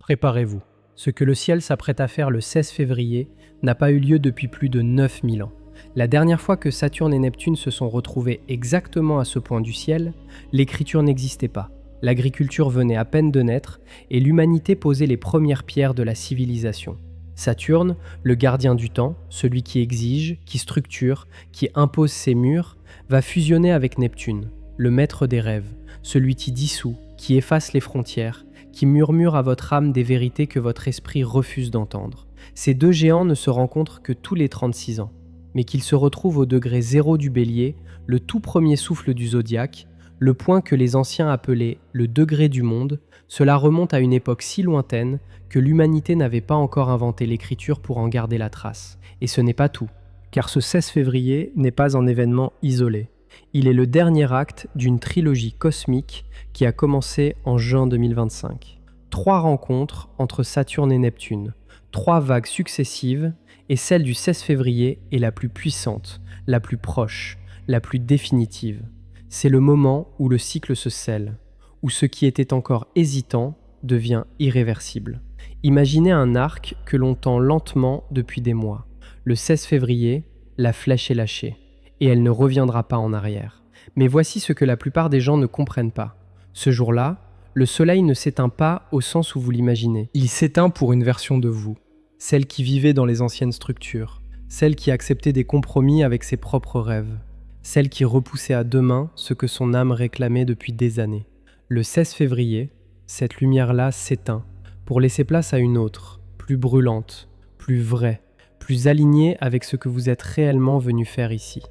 Préparez-vous. Ce que le ciel s'apprête à faire le 16 février n'a pas eu lieu depuis plus de 9000 ans. La dernière fois que Saturne et Neptune se sont retrouvés exactement à ce point du ciel, l'écriture n'existait pas. L'agriculture venait à peine de naître et l'humanité posait les premières pierres de la civilisation. Saturne, le gardien du temps, celui qui exige, qui structure, qui impose ses murs, va fusionner avec Neptune, le maître des rêves, celui qui dissout, qui efface les frontières, qui murmure à votre âme des vérités que votre esprit refuse d'entendre. Ces deux géants ne se rencontrent que tous les 36 ans, mais qu'ils se retrouvent au degré 0 du Bélier, le tout premier souffle du zodiaque, le point que les anciens appelaient le degré du monde. Cela remonte à une époque si lointaine que l'humanité n'avait pas encore inventé l'écriture pour en garder la trace. Et ce n'est pas tout, car ce 16 février n'est pas un événement isolé. Il est le dernier acte d'une trilogie cosmique qui a commencé en juin 2025. 3 rencontres entre Saturne et Neptune, 3 vagues successives, et celle du 16 février est la plus puissante, la plus proche, la plus définitive. C'est le moment où le cycle se scelle, où ce qui était encore hésitant devient irréversible. Imaginez un arc que l'on tend lentement depuis des mois. Le 16 février, la flèche est lâchée, et elle ne reviendra pas en arrière. Mais voici ce que la plupart des gens ne comprennent pas. Ce jour-là, le soleil ne s'éteint pas au sens où vous l'imaginez. Il s'éteint pour une version de vous, celle qui vivait dans les anciennes structures, celle qui acceptait des compromis avec ses propres rêves, celle qui repoussait à demain ce que son âme réclamait depuis des années. Le 16 février, cette lumière-là s'éteint pour laisser place à une autre, plus brûlante, plus vraie, plus alignée avec ce que vous êtes réellement venu faire ici.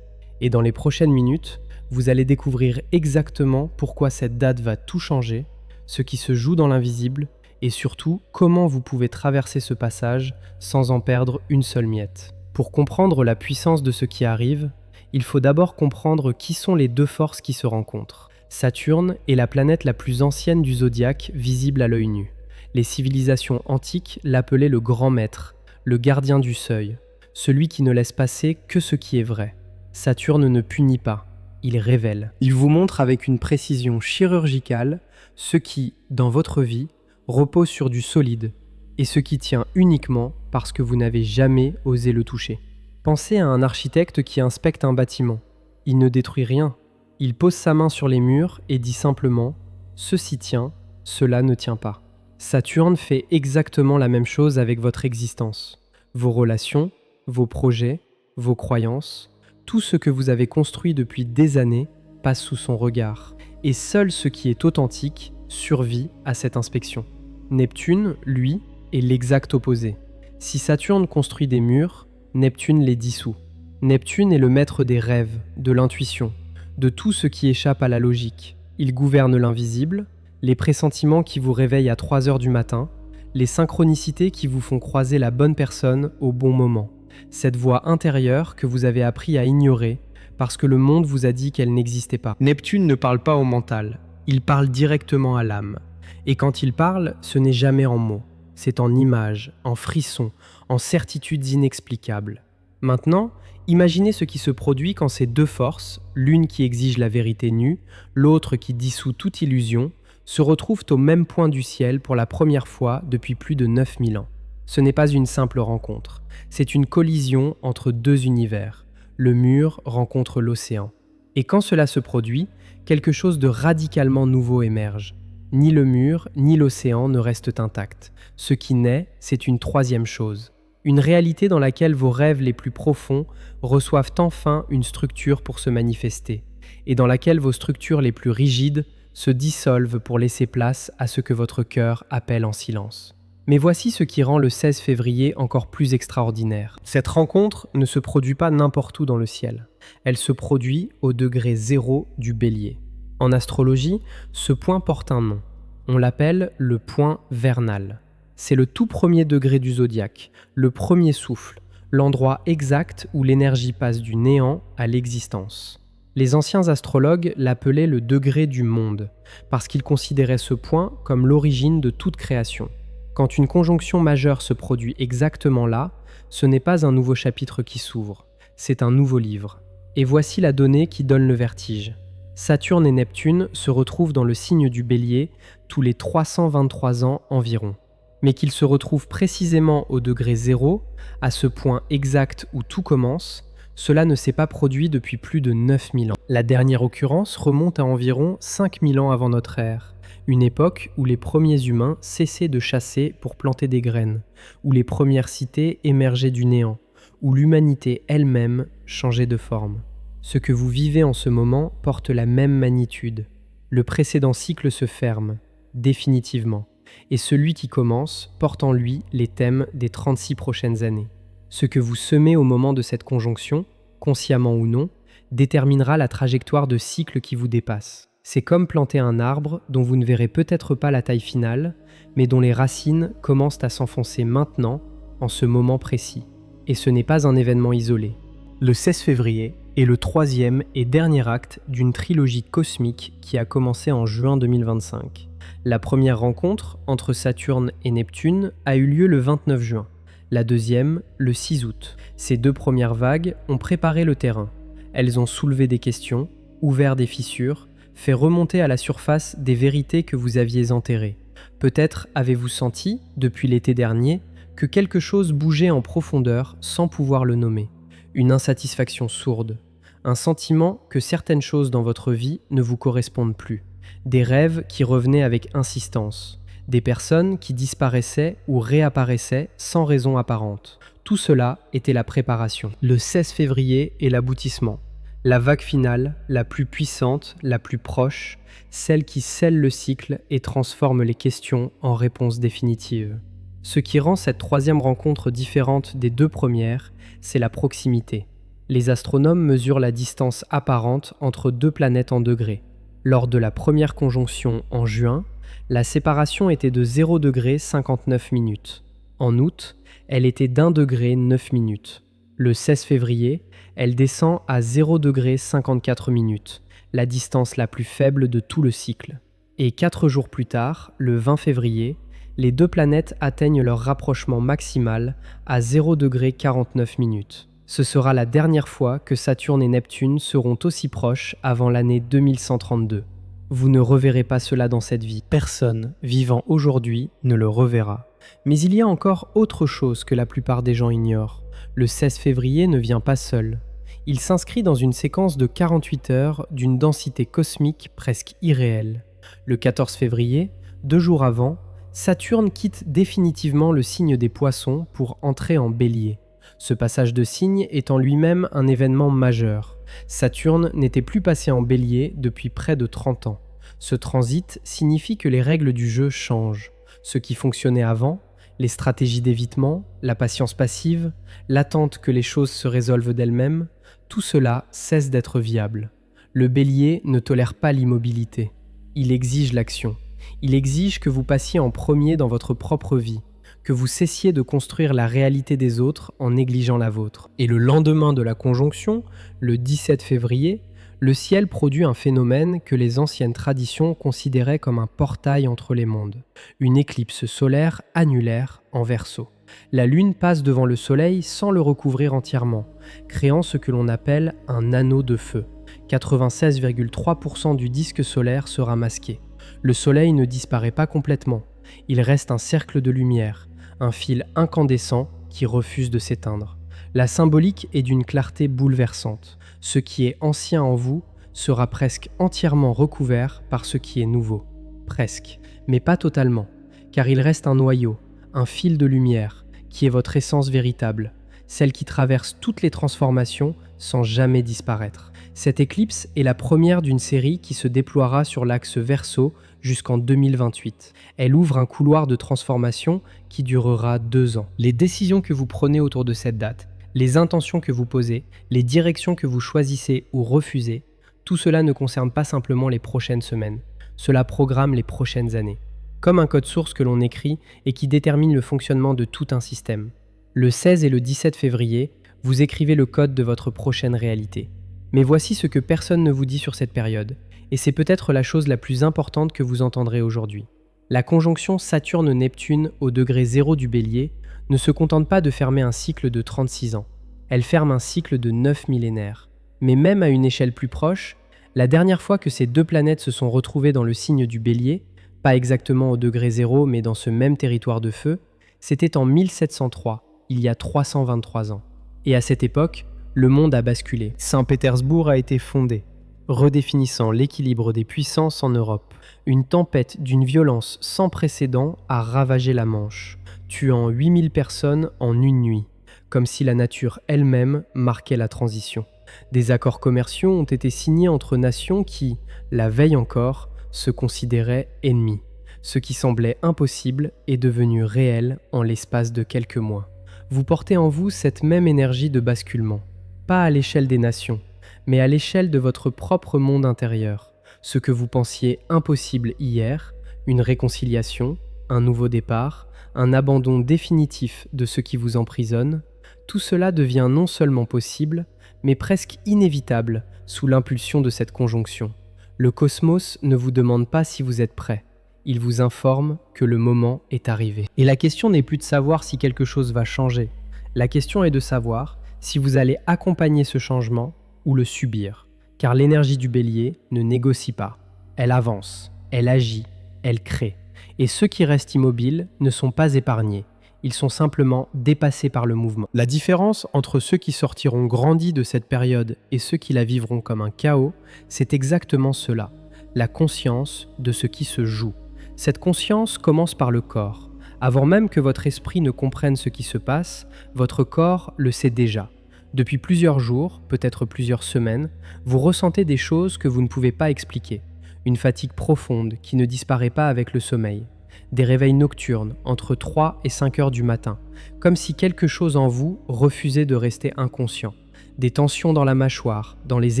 Et dans les prochaines minutes, vous allez découvrir exactement pourquoi cette date va tout changer, ce qui se joue dans l'invisible, et surtout comment vous pouvez traverser ce passage sans en perdre une seule miette. Pour comprendre la puissance de ce qui arrive, il faut d'abord comprendre qui sont les deux forces qui se rencontrent. Saturne est la planète la plus ancienne du zodiaque visible à l'œil nu. Les civilisations antiques l'appelaient le grand maître, le gardien du seuil, celui qui ne laisse passer que ce qui est vrai. Saturne ne punit pas, il révèle. Il vous montre avec une précision chirurgicale ce qui, dans votre vie, repose sur du solide et ce qui tient uniquement parce que vous n'avez jamais osé le toucher. Pensez à un architecte qui inspecte un bâtiment. Il ne détruit rien. Il pose sa main sur les murs et dit simplement « Ceci tient, cela ne tient pas ». Saturne fait exactement la même chose avec votre existence. Vos relations, vos projets, vos croyances, tout ce que vous avez construit depuis des années passe sous son regard. Et seul ce qui est authentique survit à cette inspection. Neptune, lui, est l'exact opposé. Si Saturne construit des murs, Neptune les dissout. Neptune est le maître des rêves, de l'intuition, de tout ce qui échappe à la logique. Il gouverne l'invisible, les pressentiments qui vous réveillent à 3 heures du matin, les synchronicités qui vous font croiser la bonne personne au bon moment. Cette voix intérieure que vous avez appris à ignorer parce que le monde vous a dit qu'elle n'existait pas. Neptune ne parle pas au mental, il parle directement à l'âme. Et quand il parle, ce n'est jamais en mots, c'est en images, en frissons, en certitudes inexplicables. Maintenant, imaginez ce qui se produit quand ces deux forces, l'une qui exige la vérité nue, l'autre qui dissout toute illusion, se retrouvent au même point du ciel pour la première fois depuis plus de 9000 ans. Ce n'est pas une simple rencontre, c'est une collision entre deux univers. Le mur rencontre l'océan. Et quand cela se produit, quelque chose de radicalement nouveau émerge. Ni le mur, ni l'océan ne restent intacts. Ce qui naît, c'est une troisième chose. Une réalité dans laquelle vos rêves les plus profonds reçoivent enfin une structure pour se manifester, et dans laquelle vos structures les plus rigides se dissolvent pour laisser place à ce que votre cœur appelle en silence. Mais voici ce qui rend le 16 février encore plus extraordinaire. Cette rencontre ne se produit pas n'importe où dans le ciel. Elle se produit au degré 0 du Bélier. En astrologie, ce point porte un nom. On l'appelle le point vernal. C'est le tout premier degré du zodiaque, le premier souffle, l'endroit exact où l'énergie passe du néant à l'existence. Les anciens astrologues l'appelaient le degré du monde, parce qu'ils considéraient ce point comme l'origine de toute création. Quand une conjonction majeure se produit exactement là, ce n'est pas un nouveau chapitre qui s'ouvre, c'est un nouveau livre. Et voici la donnée qui donne le vertige. Saturne et Neptune se retrouvent dans le signe du Bélier tous les 323 ans environ. Mais qu'ils se retrouvent précisément au degré 0, à ce point exact où tout commence, cela ne s'est pas produit depuis plus de 9000 ans. La dernière occurrence remonte à environ 5000 ans avant notre ère, une époque où les premiers humains cessaient de chasser pour planter des graines, où les premières cités émergeaient du néant, où l'humanité elle-même changeait de forme. Ce que vous vivez en ce moment porte la même magnitude. Le précédent cycle se ferme, définitivement, et celui qui commence porte en lui les thèmes des 36 prochaines années. Ce que vous semez au moment de cette conjonction, consciemment ou non, déterminera la trajectoire de cycle qui vous dépasse. C'est comme planter un arbre dont vous ne verrez peut-être pas la taille finale, mais dont les racines commencent à s'enfoncer maintenant, en ce moment précis. Et ce n'est pas un événement isolé. Le 16 février est le troisième et dernier acte d'une trilogie cosmique qui a commencé en juin 2025. La première rencontre, entre Saturne et Neptune, a eu lieu le 29 juin. La deuxième, le 6 août. Ces deux premières vagues ont préparé le terrain. Elles ont soulevé des questions, ouvert des fissures, fait remonter à la surface des vérités que vous aviez enterrées. Peut-être avez-vous senti, depuis l'été dernier, que quelque chose bougeait en profondeur sans pouvoir le nommer. Une insatisfaction sourde. Un sentiment que certaines choses dans votre vie ne vous correspondent plus. Des rêves qui revenaient avec insistance. Des personnes qui disparaissaient ou réapparaissaient sans raison apparente. Tout cela était la préparation. Le 16 février est l'aboutissement. La vague finale, la plus puissante, la plus proche, celle qui scelle le cycle et transforme les questions en réponses définitives. Ce qui rend cette troisième rencontre différente des deux premières, c'est la proximité. Les astronomes mesurent la distance apparente entre deux planètes en degrés. Lors de la première conjonction en juin, la séparation était de 0 degré 59 minutes. En août, elle était d'1 degré 9 minutes. Le 16 février, elle descend à 0 degré 54 minutes, la distance la plus faible de tout le cycle. Et 4 jours plus tard, le 20 février, les deux planètes atteignent leur rapprochement maximal à 0 degré 49 minutes. Ce sera la dernière fois que Saturne et Neptune seront aussi proches avant l'année 2132. Vous ne reverrez pas cela dans cette vie. Personne vivant aujourd'hui ne le reverra. Mais il y a encore autre chose que la plupart des gens ignorent. Le 16 février ne vient pas seul. Il s'inscrit dans une séquence de 48 heures d'une densité cosmique presque irréelle. Le 14 février, 2 jours avant, Saturne quitte définitivement le signe des Poissons pour entrer en Bélier. Ce passage de signe est en lui-même un événement majeur. Saturne n'était plus passé en Bélier depuis près de 30 ans. Ce transit signifie que les règles du jeu changent. Ce qui fonctionnait avant, les stratégies d'évitement, la patience passive, l'attente que les choses se résolvent d'elles-mêmes, tout cela cesse d'être viable. Le Bélier ne tolère pas l'immobilité. Il exige l'action. Il exige que vous passiez en premier dans votre propre vie, que vous cessiez de construire la réalité des autres en négligeant la vôtre. Et le lendemain de la conjonction, le 17 février, le ciel produit un phénomène que les anciennes traditions considéraient comme un portail entre les mondes, une éclipse solaire annulaire en Verseau. La Lune passe devant le Soleil sans le recouvrir entièrement, créant ce que l'on appelle un anneau de feu. 96,3% du disque solaire sera masqué. Le Soleil ne disparaît pas complètement, il reste un cercle de lumière, un fil incandescent qui refuse de s'éteindre. La symbolique est d'une clarté bouleversante. Ce qui est ancien en vous sera presque entièrement recouvert par ce qui est nouveau. Presque, mais pas totalement, car il reste un noyau, un fil de lumière, qui est votre essence véritable, celle qui traverse toutes les transformations sans jamais disparaître. Cette éclipse est la première d'une série qui se déploiera sur l'axe Verseau jusqu'en 2028. Elle ouvre un couloir de transformation qui durera 2 ans. Les décisions que vous prenez autour de cette date, les intentions que vous posez, les directions que vous choisissez ou refusez, tout cela ne concerne pas simplement les prochaines semaines. Cela programme les prochaines années. Comme un code source que l'on écrit et qui détermine le fonctionnement de tout un système. Le 16 et le 17 février, vous écrivez le code de votre prochaine réalité. Mais voici ce que personne ne vous dit sur cette période, et c'est peut-être la chose la plus importante que vous entendrez aujourd'hui. La conjonction Saturne-Neptune au degré 0 du Bélier ne se contente pas de fermer un cycle de 36 ans. Elle ferme un cycle de 9 millénaires. Mais même à une échelle plus proche, la dernière fois que ces deux planètes se sont retrouvées dans le signe du Bélier, pas exactement au degré zéro, mais dans ce même territoire de feu, c'était en 1703, il y a 323 ans. Et à cette époque, le monde a basculé. Saint-Pétersbourg a été fondé, redéfinissant l'équilibre des puissances en Europe. Une tempête d'une violence sans précédent a ravagé la Manche, tuant 8000 personnes en une nuit, comme si la nature elle-même marquait la transition. Des accords commerciaux ont été signés entre nations qui, la veille encore, se considéraient ennemies. Ce qui semblait impossible est devenu réel en l'espace de quelques mois. Vous portez en vous cette même énergie de basculement, pas à l'échelle des nations, mais à l'échelle de votre propre monde intérieur. Ce que vous pensiez impossible hier, une réconciliation, un nouveau départ, un abandon définitif de ce qui vous emprisonne, tout cela devient non seulement possible, mais presque inévitable sous l'impulsion de cette conjonction. Le cosmos ne vous demande pas si vous êtes prêt. Il vous informe que le moment est arrivé. Et la question n'est plus de savoir si quelque chose va changer. La question est de savoir si vous allez accompagner ce changement ou le subir. Car l'énergie du bélier ne négocie pas. Elle avance, elle agit, elle crée. Et ceux qui restent immobiles ne sont pas épargnés. Ils sont simplement dépassés par le mouvement. La différence entre ceux qui sortiront grandis de cette période et ceux qui la vivront comme un chaos, c'est exactement cela, la conscience de ce qui se joue. Cette conscience commence par le corps. Avant même que votre esprit ne comprenne ce qui se passe, votre corps le sait déjà. Depuis plusieurs jours, peut-être plusieurs semaines, vous ressentez des choses que vous ne pouvez pas expliquer. Une fatigue profonde qui ne disparaît pas avec le sommeil. Des réveils nocturnes entre 3 et 5 heures du matin, comme si quelque chose en vous refusait de rester inconscient. Des tensions dans la mâchoire, dans les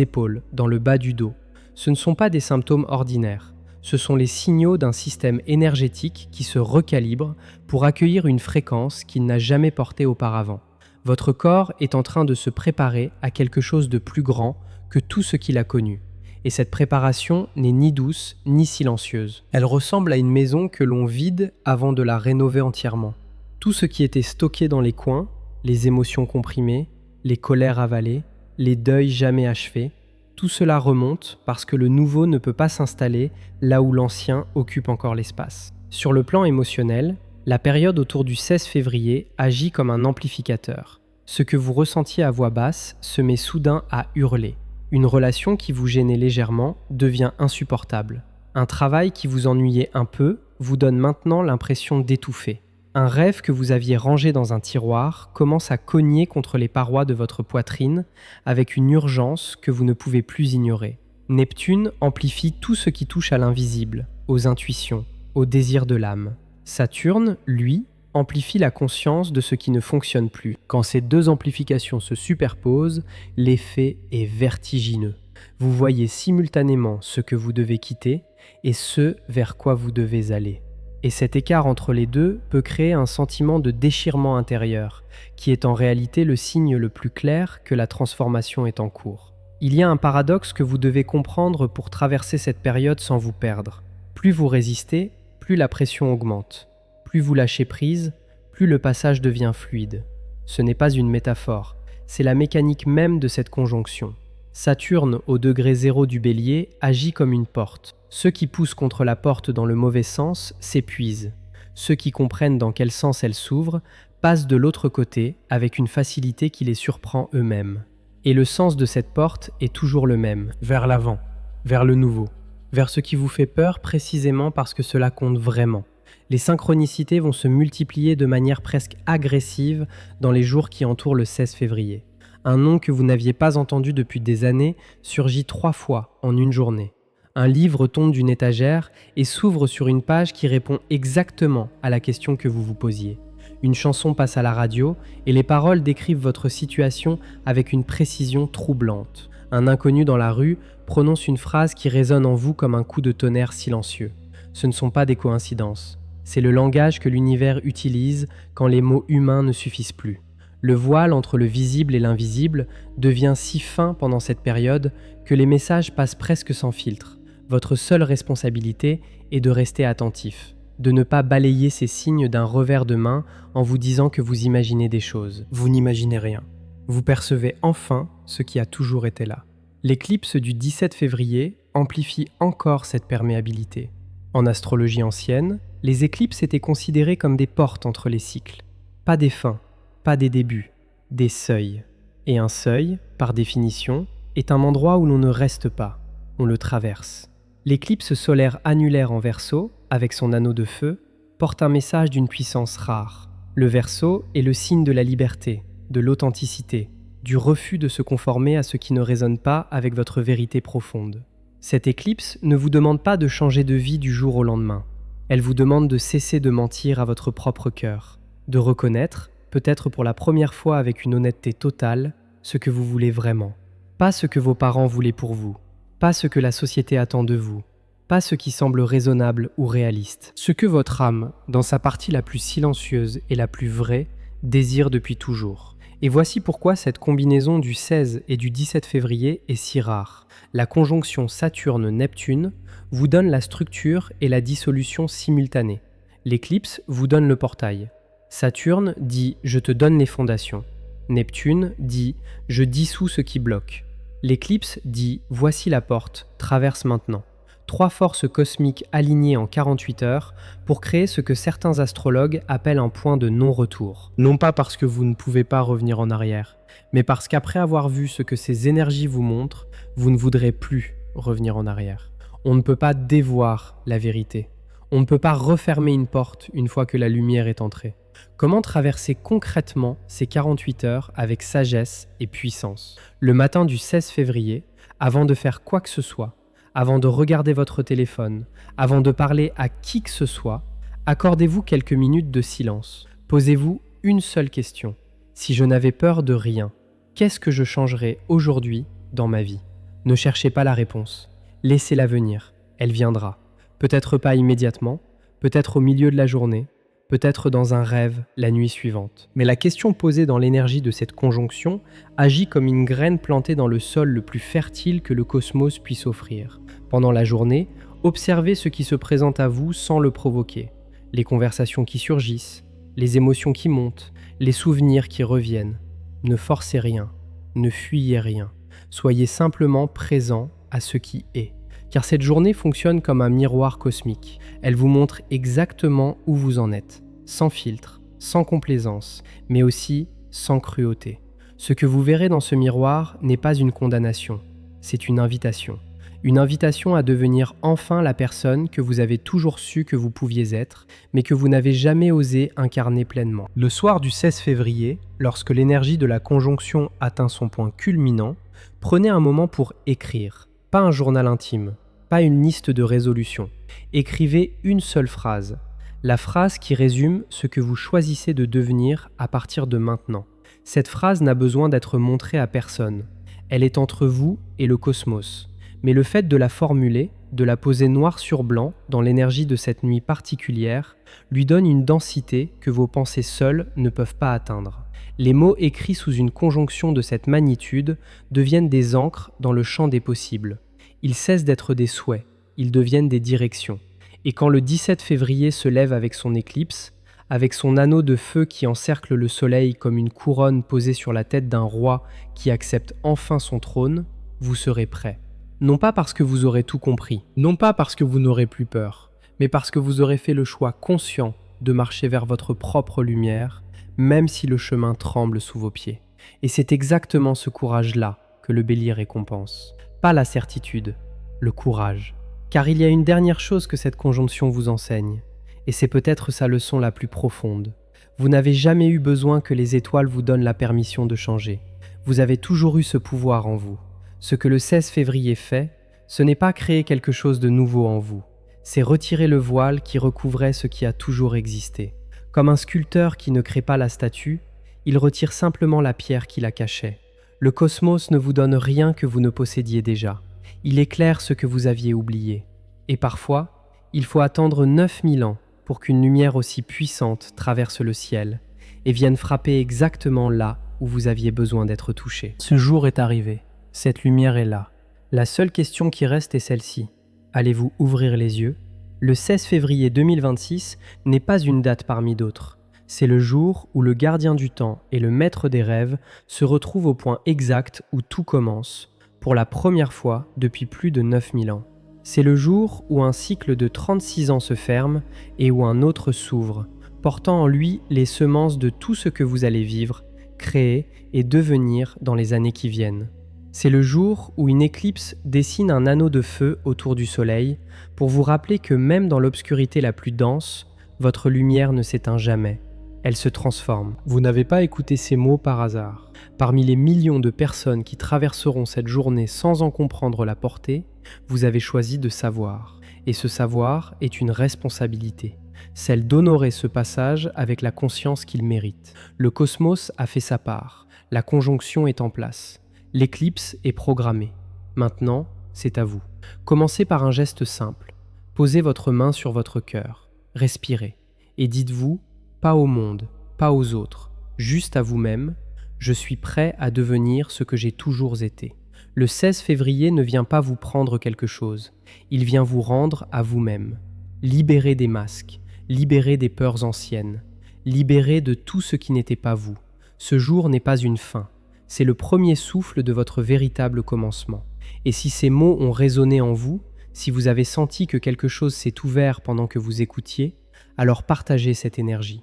épaules, dans le bas du dos. Ce ne sont pas des symptômes ordinaires. Ce sont les signaux d'un système énergétique qui se recalibre pour accueillir une fréquence qu'il n'a jamais portée auparavant. Votre corps est en train de se préparer à quelque chose de plus grand que tout ce qu'il a connu. Et cette préparation n'est ni douce ni silencieuse. Elle ressemble à une maison que l'on vide avant de la rénover entièrement. Tout ce qui était stocké dans les coins, les émotions comprimées, les colères avalées, les deuils jamais achevés, tout cela remonte parce que le nouveau ne peut pas s'installer là où l'ancien occupe encore l'espace. Sur le plan émotionnel, la période autour du 16 février agit comme un amplificateur. Ce que vous ressentiez à voix basse se met soudain à hurler. Une relation qui vous gênait légèrement devient insupportable. Un travail qui vous ennuyait un peu vous donne maintenant l'impression d'étouffer. Un rêve que vous aviez rangé dans un tiroir commence à cogner contre les parois de votre poitrine avec une urgence que vous ne pouvez plus ignorer. Neptune amplifie tout ce qui touche à l'invisible, aux intuitions, aux désirs de l'âme. Saturne, lui, amplifie la conscience de ce qui ne fonctionne plus. Quand ces deux amplifications se superposent, l'effet est vertigineux. Vous voyez simultanément ce que vous devez quitter et ce vers quoi vous devez aller. Et cet écart entre les deux peut créer un sentiment de déchirement intérieur, qui est en réalité le signe le plus clair que la transformation est en cours. Il y a un paradoxe que vous devez comprendre pour traverser cette période sans vous perdre. Plus vous résistez, plus la pression augmente. Plus vous lâchez prise, plus le passage devient fluide. Ce n'est pas une métaphore, c'est la mécanique même de cette conjonction. Saturne, au degré zéro du bélier, agit comme une porte. Ceux qui poussent contre la porte dans le mauvais sens s'épuisent. Ceux qui comprennent dans quel sens elle s'ouvre passent de l'autre côté avec une facilité qui les surprend eux-mêmes. Et le sens de cette porte est toujours le même, vers l'avant, vers le nouveau, vers ce qui vous fait peur précisément parce que cela compte vraiment. Les synchronicités vont se multiplier de manière presque agressive dans les jours qui entourent le 16 février. Un nom que vous n'aviez pas entendu depuis des années surgit 3 fois en une journée. Un livre tombe d'une étagère et s'ouvre sur une page qui répond exactement à la question que vous vous posiez. Une chanson passe à la radio et les paroles décrivent votre situation avec une précision troublante. Un inconnu dans la rue prononce une phrase qui résonne en vous comme un coup de tonnerre silencieux. Ce ne sont pas des coïncidences. C'est le langage que l'univers utilise quand les mots humains ne suffisent plus. Le voile entre le visible et l'invisible devient si fin pendant cette période que les messages passent presque sans filtre. Votre seule responsabilité est de rester attentif, de ne pas balayer ces signes d'un revers de main en vous disant que vous imaginez des choses. Vous n'imaginez rien. Vous percevez enfin ce qui a toujours été là. L'éclipse du 17 février amplifie encore cette perméabilité. En astrologie ancienne, les éclipses étaient considérées comme des portes entre les cycles. Pas des fins, pas des débuts, des seuils. Et un seuil, par définition, est un endroit où l'on ne reste pas, on le traverse. L'éclipse solaire annulaire en Verseau, avec son anneau de feu, porte un message d'une puissance rare. Le Verseau est le signe de la liberté, de l'authenticité, du refus de se conformer à ce qui ne résonne pas avec votre vérité profonde. Cette éclipse ne vous demande pas de changer de vie du jour au lendemain. Elle vous demande de cesser de mentir à votre propre cœur, de reconnaître, peut-être pour la première fois avec une honnêteté totale, ce que vous voulez vraiment. Pas ce que vos parents voulaient pour vous, pas ce que la société attend de vous, pas ce qui semble raisonnable ou réaliste. Ce que votre âme, dans sa partie la plus silencieuse et la plus vraie, désire depuis toujours. Et voici pourquoi cette combinaison du 16 et du 17 février est si rare. La conjonction Saturne-Neptune vous donne la structure et la dissolution simultanée. L'éclipse vous donne le portail. Saturne dit « je te donne les fondations ». Neptune dit « je dissous ce qui bloque ». L'éclipse dit « voici la porte, traverse maintenant ». 3 forces cosmiques alignées en 48 heures pour créer ce que certains astrologues appellent un point de non-retour. Non pas parce que vous ne pouvez pas revenir en arrière, mais parce qu'après avoir vu ce que ces énergies vous montrent, vous ne voudrez plus revenir en arrière. On ne peut pas dévoir la vérité. On ne peut pas refermer une porte une fois que la lumière est entrée. Comment traverser concrètement ces 48 heures avec sagesse et puissance? Le matin du 16 février, avant de faire quoi que ce soit, avant de regarder votre téléphone, avant de parler à qui que ce soit, accordez-vous quelques minutes de silence. Posez-vous une seule question. Si je n'avais peur de rien, qu'est-ce que je changerais aujourd'hui dans ma vie? Ne cherchez pas la réponse. Laissez-la venir. Elle viendra. Peut-être pas immédiatement, peut-être au milieu de la journée, peut-être dans un rêve la nuit suivante. Mais la question posée dans l'énergie de cette conjonction agit comme une graine plantée dans le sol le plus fertile que le cosmos puisse offrir. Pendant la journée, observez ce qui se présente à vous sans le provoquer. Les conversations qui surgissent, les émotions qui montent, les souvenirs qui reviennent. Ne forcez rien, ne fuyez rien. Soyez simplement présent à ce qui est. Car cette journée fonctionne comme un miroir cosmique. Elle vous montre exactement où vous en êtes, sans filtre, sans complaisance, mais aussi sans cruauté. Ce que vous verrez dans ce miroir n'est pas une condamnation, c'est une invitation. Une invitation à devenir enfin la personne que vous avez toujours su que vous pouviez être, mais que vous n'avez jamais osé incarner pleinement. Le soir du 16 février, lorsque l'énergie de la conjonction atteint son point culminant, prenez un moment pour écrire. Pas un journal intime, pas une liste de résolutions. Écrivez une seule phrase. La phrase qui résume ce que vous choisissez de devenir à partir de maintenant. Cette phrase n'a besoin d'être montrée à personne. Elle est entre vous et le cosmos. Mais le fait de la formuler, de la poser noir sur blanc dans l'énergie de cette nuit particulière, lui donne une densité que vos pensées seules ne peuvent pas atteindre. Les mots écrits sous une conjonction de cette magnitude deviennent des ancres dans le champ des possibles. Ils cessent d'être des souhaits, ils deviennent des directions. Et quand le 17 février se lève avec son éclipse, avec son anneau de feu qui encercle le soleil comme une couronne posée sur la tête d'un roi qui accepte enfin son trône, vous serez prêt. Non pas parce que vous aurez tout compris, non pas parce que vous n'aurez plus peur, mais parce que vous aurez fait le choix conscient de marcher vers votre propre lumière, même si le chemin tremble sous vos pieds. Et c'est exactement ce courage-là que le bélier récompense. Pas la certitude, le courage. Car il y a une dernière chose que cette conjonction vous enseigne, et c'est peut-être sa leçon la plus profonde. Vous n'avez jamais eu besoin que les étoiles vous donnent la permission de changer. Vous avez toujours eu ce pouvoir en vous. Ce que le 16 février fait, ce n'est pas créer quelque chose de nouveau en vous, c'est retirer le voile qui recouvrait ce qui a toujours existé. Comme un sculpteur qui ne crée pas la statue, il retire simplement la pierre qui la cachait. Le cosmos ne vous donne rien que vous ne possédiez déjà. Il éclaire ce que vous aviez oublié. Et parfois, il faut attendre 9000 ans pour qu'une lumière aussi puissante traverse le ciel et vienne frapper exactement là où vous aviez besoin d'être touché. Ce jour est arrivé. Cette lumière est là. La seule question qui reste est celle-ci. Allez-vous ouvrir les yeux? Le 16 février 2026 n'est pas une date parmi d'autres. C'est le jour où le gardien du temps et le maître des rêves se retrouvent au point exact où tout commence, pour la première fois depuis plus de 9000 ans. C'est le jour où un cycle de 36 ans se ferme et où un autre s'ouvre, portant en lui les semences de tout ce que vous allez vivre, créer et devenir dans les années qui viennent. C'est le jour où une éclipse dessine un anneau de feu autour du soleil pour vous rappeler que même dans l'obscurité la plus dense, votre lumière ne s'éteint jamais. Elle se transforme. Vous n'avez pas écouté ces mots par hasard. Parmi les millions de personnes qui traverseront cette journée sans en comprendre la portée, vous avez choisi de savoir. Et ce savoir est une responsabilité, celle d'honorer ce passage avec la conscience qu'il mérite. Le cosmos a fait sa part, la conjonction est en place, l'éclipse est programmée. Maintenant, c'est à vous. Commencez par un geste simple. Posez votre main sur votre cœur, respirez, et dites-vous: pas au monde, pas aux autres, juste à vous-même, je suis prêt à devenir ce que j'ai toujours été. Le 16 février ne vient pas vous prendre quelque chose, il vient vous rendre à vous-même. Libérez des masques, libérez des peurs anciennes, libérez de tout ce qui n'était pas vous. Ce jour n'est pas une fin, c'est le premier souffle de votre véritable commencement. Et si ces mots ont résonné en vous, si vous avez senti que quelque chose s'est ouvert pendant que vous écoutiez, alors partagez cette énergie.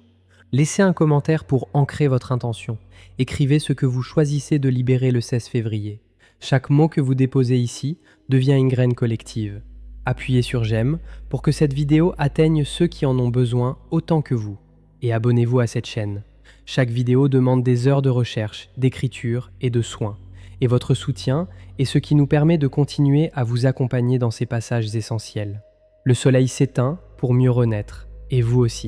Laissez un commentaire pour ancrer votre intention. Écrivez ce que vous choisissez de libérer le 16 février. Chaque mot que vous déposez ici devient une graine collective. Appuyez sur j'aime pour que cette vidéo atteigne ceux qui en ont besoin autant que vous. Et abonnez-vous à cette chaîne. Chaque vidéo demande des heures de recherche, d'écriture et de soins. Et votre soutien est ce qui nous permet de continuer à vous accompagner dans ces passages essentiels. Le soleil s'éteint pour mieux renaître, et vous aussi.